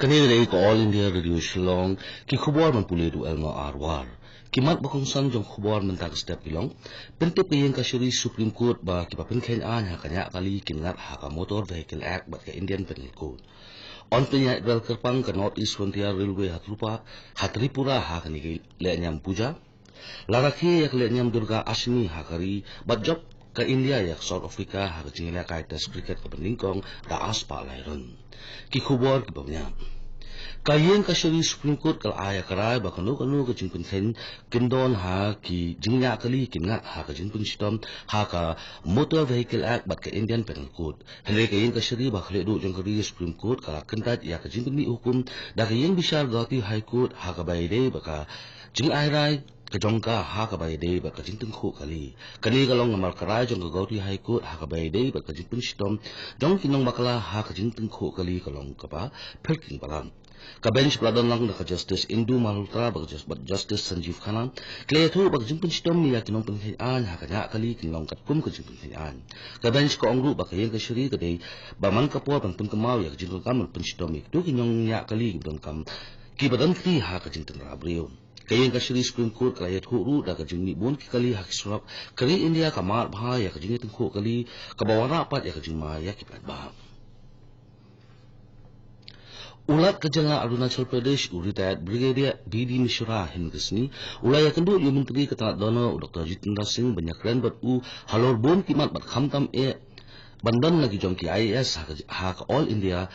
Kanina day ko All India Radio Shillong, ki khubor man puli du elmo arwar. Kimat bakong san jong khubor man tag step ilong, pente piyeng ka shuri Supreme Court ba ki papin khen an ha kanya kali kinat ha ka Motor Vehicle Act ba ka Indian Penal Code. On penya dwel kerpang ka North East Frontier Railway hatripura ha kani le nyam puja. Laraki yak le nyam Durga Ashni ha kari bat job ka India yak South Africa ha ka jingla ka test cricket ka peningkong da aspa lairon. Ki khubor ki pamnya kayen ka shuri Supreme Court kal aya karai ba kanu ka jingpun khen kindon ha ki jingnya kali kinga ha ka jingpun shitom ha ka Motor Vehicle Act bat ka Indian Penal Code hele kayen ka shuri ba khale du jong kari Supreme Court kala kentat ya ka jingpun ni hukum da kayen bishar Gauhati High Court ha ka baide ba ka jing ai rai ka jongka ha ka baide ba ka jingtung khu kali kalong ngamar karai jong ka Gauhati High Court ha ka baide ba ka jingpun shitom jong kinong makala ha ka jingtung khu kali kalong ka ba perking balam ka bench pradon lang ka Justice Indu Malhotra ba Justice Sanjeev Khanna kle thu ba jingpun shitom ni ya kinong penghian ha ka nya kali kinong katkum ka jingpun penghian ka bench ko ongru ba kayen ka shuri ka dei ba man ka po pang pengkemau ya jingpun kam pun shitom ni tu kinong nya kali kinong kam ki badan kri ha ka jingtung rabriu kayen ka shuri Supreme Court kala yat huru da ka jingni bon ki kali hak surap kali India ka mar bha ya ka jingni tengkhu kali ka bawara pat ya ka jingma ya ki pat ba ulat ka jala Arunachal Pradesh retired Brigadier B.D. Mishra Hindusni ulaya kendu yu menteri ketanat dono Dr. Jitendra Singh banyak keren bat halor bon kimat bat khamtam bandan lagi jong ki IAS ha ka All India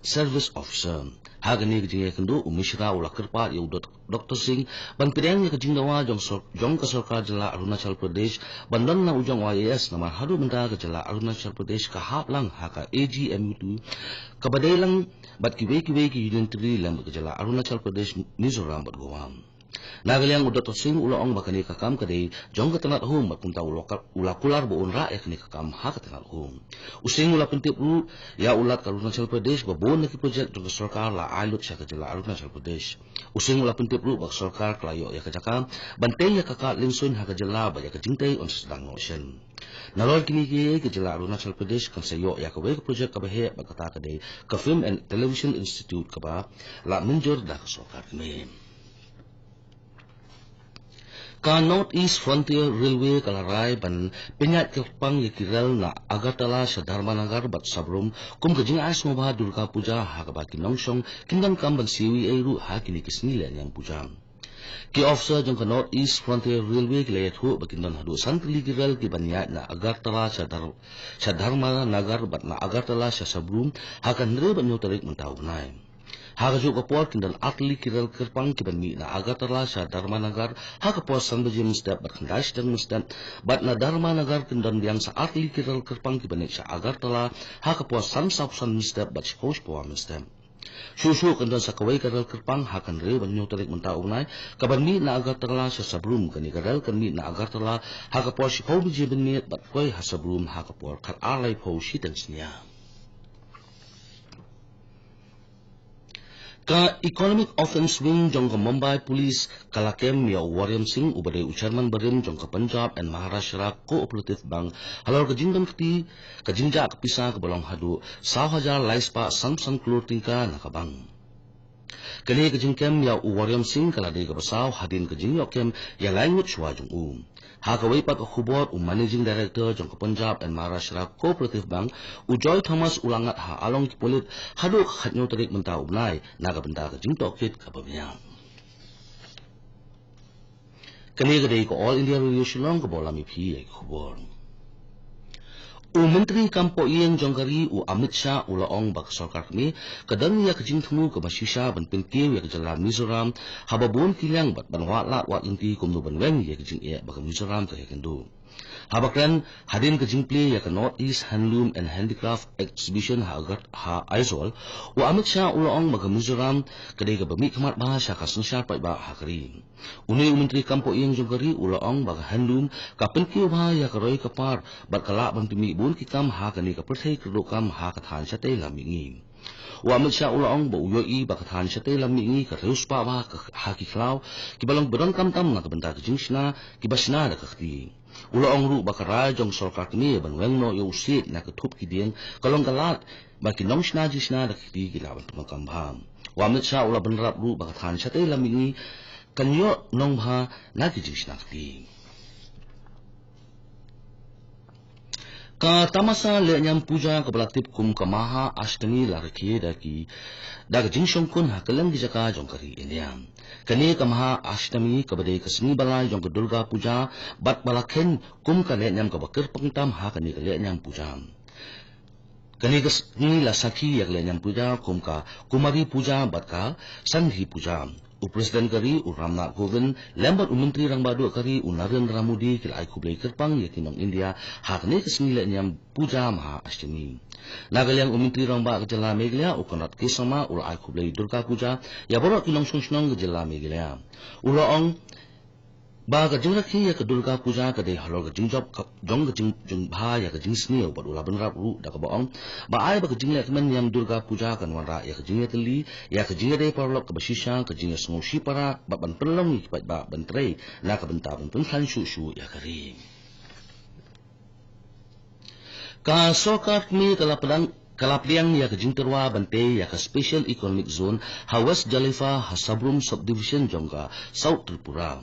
Service Officer hagani kejing kendu Mishra ula kerpat yu Dr. Singh ban pirang ka jingdawa jong ka sarkar jala Arunachal Pradesh bandan na ujong IAS nama haru menta ka jala Arunachal Pradesh ka haplang ha ka AGMU2 ka badailang bat kiwe ki Union Tree lam ka jala Arunachal Pradesh Mizoram bat Guam Nagalyang Dr. Singh ulaong bakani kakam kadai jong ka tanat hum bat punta ula kular bo unra ya kani kakam ha ka tanat hum using ula pentip ru ya ulat ka Arunachal Pradesh ba bon ki project jong sarkar la ailut sa ka jala Arunachal Pradesh using ula pentip ru ba sarkar klayo ya ka jaka bantay ya ka linsun ha ka jala ba ya ka jingtay on sedang notion Nalol kini ke jala Arunachal Pradesh kan sayo ya ka we project ka bahe ba kata kadai ka Film and Television Institute ka ba la menjur da ka sarkar kini ka North East Frontier Railway kalarai ban penyat kerpang yakiral na Agartala sa Dharmanagar bat sabrum kum kajing ais mo ba Durga Puja ha ka ba kinongsong kindan kam ban siwi ay ru ha kini kisnila yang puja ki officer jong ka North East Frontier Railway kilayat hu ba kindan hadu santli kiral ki banyat na Agartala sa Dharmanagar bat na Agartala sa sabrum ha kan re ban tarik mentaw nai Haka juga kapor kindan atli kiral kerpang kibanmi na Agartala sa Dharmanagar haka po sambaji mustap bat kandais dan mustap bat na Dharmanagar kindan yang sa atli kiral kerpang kibanmi sa Agartala haka po samsapsan mustap bat sikos po mustap Susu kindan sa kaway kiral kerpang hakan re banyo tarik mentaunay kabanmi na Agartala sa sabrum kani kiral kanmi na Agartala haka po sikos binmi bat koy hasabrum haka po kalalay po sitens niya Ka Economic Offence Wing jong ka Mumbai Police kalakem ya Waryam Singh ubade uchairman barim jong ka Punjab and Maharashtra Cooperative Bank halor ka jingdam kti ka jingja ka pisa ka balong hadu 1,000 laispa samsang clothing ka nakabang kani ka jingkem ya Waryam Singh kalade ka basaw hadin ka jingyo kem ya language chwa jong Hakaway pa ka khubor Managing Director jong ka Punjab and Maharashtra Cooperative Bank Joy Thomas ulangat ha along ki pulit hadu khatnyo tarik menta ubnay nagabenta ka jingto kit ka pamiyang Kani ka day ko All India Radio Shillong ka bolami pi ay khubor Menteri Kampo Iyang Jongkari Amit Shah ulaong bak sarkar kami kadang ya kajing temu ke masyisya ban penkiw ya kajala Mizoram hababon kilang bat banwa la wat inti kumno banweng ya kajing iya bak Mizoram ka yakendu habakran hadin kajing play ya ka North East Handloom and Handicraft Exhibition ha Aizol Amit Shah ulaong bak Mizoram kadai ka bami kamat bahasa ka sensyar pa ba hakari Unay Menteri Kampo Iyang Jongkari ulaong bak Handloom ka penkiw ba ya karoy kapar bat kala ban pimi bun kikam ha kani ka perthai krodokam ha kathan satay lamingi Amit Shah ulaong ba uyoi ba kathan satay lamingi ka reus pa ba ka hakiklaw kibalong bedon kamtam na kabenta ka jingsna kibasna da kakti Ula ong ru bakarai jong sarkar kini banweng no yo usit na ketup kidieng kalong galat baki nong shna jisna da kiti gilawan tumakam bham. Wamit sa ula benrap ru bakathan sate lamini kanyo nong bha na kijishna kiti. Ka tamasa le nyam puja kabalatip kum kamaha ashtami laraki daki daga jingshong kun hakalang gijaka jong kari Indiam. Kani kamaha ashtami kabade kasni balai jong Durga puja bat balakhen kum ka le nyam kabakir pangtam ha kani ka le nyam puja. Kani kasni la sakhi yak le nyam puja kum ka kumari puja bat ka sandhi puja. Presiden kari Ramnath Kovind lembat Menteri Rang Badu kari Narendra Modi kilai kublai kerpang yakinong India hakne kesmila nyam puja maha ashtami. Nagalyang Menteri Rang Ba Gejala Meghalaya Konrad Kesama ulai kublai Durga puja ya borok kinong sungsnong Gejala Meghalaya. Ulaong ba ka jing rakhi ya ka Durga puja ka de halor ka jing job jong ka jing bha ya ka jing sni ba ula ban rap ru da ka baong ba ai ba ka jing lek men yang Durga puja kan wara ya ka jing teli ya ka jing de parlok ka basisha ka jing smoshi para ba ban pelong ni ba ban trei na ka benta ban pun khan shu ya ka ri ka sokar mi kala padang Kalapliang ya kajing terwa bante ya ka Special Economic Zone Hawas Jalifa Hasabrum Subdivision jongka South Tripura.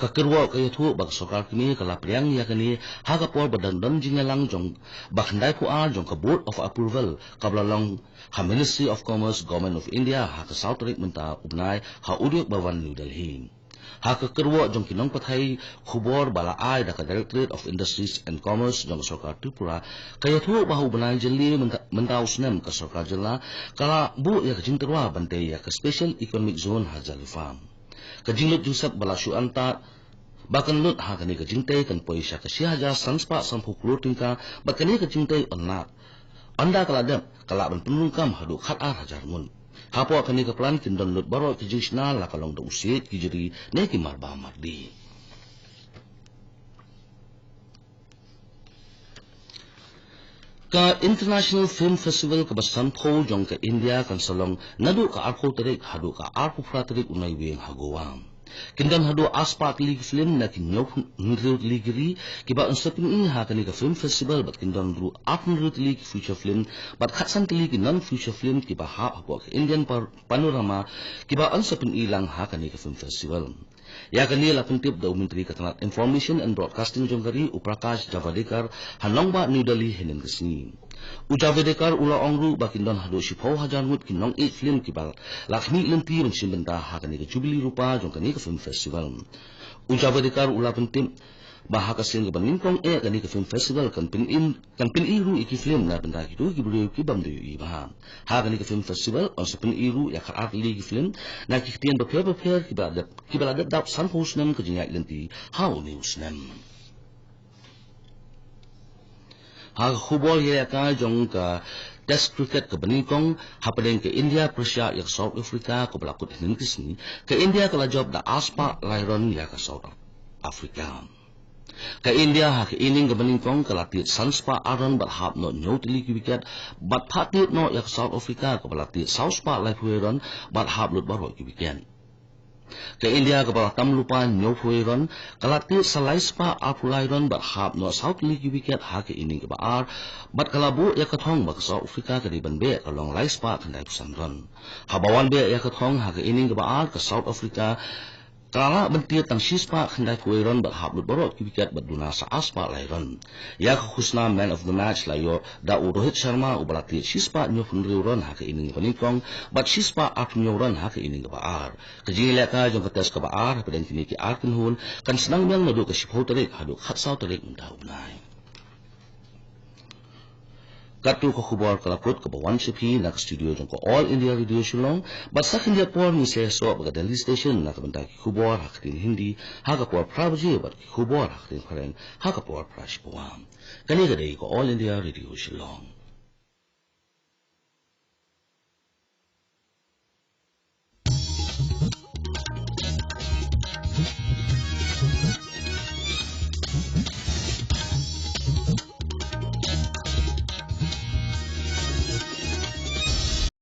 Kakerwa kaya thu bag sokar kini kalapliang ya kani hagapor badandan jingalang jong bakhandai puar jong ka Board of Approval kablalong ha Ministry of Commerce Government of India ha ka South Rik menta ubnai ha Udyog Bhavan New Delhi. Haka kerwa jong kinong pathai khubor bala ai da ka Directorate of Industries and Commerce jong sarkar Tripura kaya thu bahu banai jeli menta usnem ka sarkar jela kala bu ya kajing terwa bante ya ka Special Economic Zone ha Jalifa kajing lut jusap bala shu anta bakan lut ha kani kajing te kan poisha ka sihaja sanspa sampu tingka bakani kajing te onnat anda kala dem kala ban penungkam hadu khat ar hajar mun Hapo akan ni kaplan kindon lut baro kijishna la kalong da usit kijiri ne ki marba mardi. Ka International Film Festival ka basan tho jong ka India kan salong nadu ka arko tarik hadu ka arko fratarik unai weng hagowam. Kindan hadu aspak league film na kinyok nrut ligri kiba unsapin in ha kani ka film festival bat kindan ru nrut league feature film bat khatsan league non feature film kiba ha ka Indian panorama kiba unsapin ilang ha kani ka film festival ya kani la puntip da Menteri Katanat Information and Broadcasting jongkari Prakash Javadekar hanongba New Delhi henen kesni Ujavadekar ula ongru bakindan hadu shipau hajanmut kinong 8 film kibal lakmi lenti mensimbenta ha kani ka Jubilee Rupa jongkani ka film festival Ujavadekar ula puntip bahaka sing banin kong kani ka film festival kan pin iru iki film na benda kitu gibru ki bamdu i ba ha kani ka film festival on sa pin iru ya khar li film na ki tian ba pher ki ba da san hosnam ka jinya lenti how news nam ha khubol ya ka jong ka Test cricket ke Benikong hapadeng ke India Persia ya South Africa ko balakut hinin kisni ke India kala job da aspa lairon ya ka South Africa ka India ha ke ining ke Benikong kala tit sanspa aron bat hap no nyotili wicket bat phatit no ya South Africa ko balatit South pa lairon bat hap lut baro ki wicket ke India ke balatam lupa nyofuiron kala tit salai spa apulairon bat hap no South League wicket ha ke ining ke baar bat kalabu ya kathong bak South Africa ke riban be kalong lai spa khandai pusanron habawan be ya kathong ha ke ining ke baar ke South Africa kala bentir tang sispa khandai puiron bat hap lut baro ki wicket bat duna sa aspa lairon ya ka khusna man of the match layo da Rohit Sharma ubalati sispa nyofunriuron ha ke ining Benikong bat sispa apnyoron ha ke ining ke baar kejila ka jong kates ke baar pada kini ki arkin hun kan senang yang nadu ke shipho tarik hadu khatsau tarik mendau nai Katu ko khubor kalaput ko bawan sipi na studio jong ko All India Radio Shillong basak India por ni se so baga Delhi station na kabanta ki khubor haktin Hindi haga por prabaji bat ki khubor haktin khareng haga por prash pawam kani gadai ko All India Radio Shillong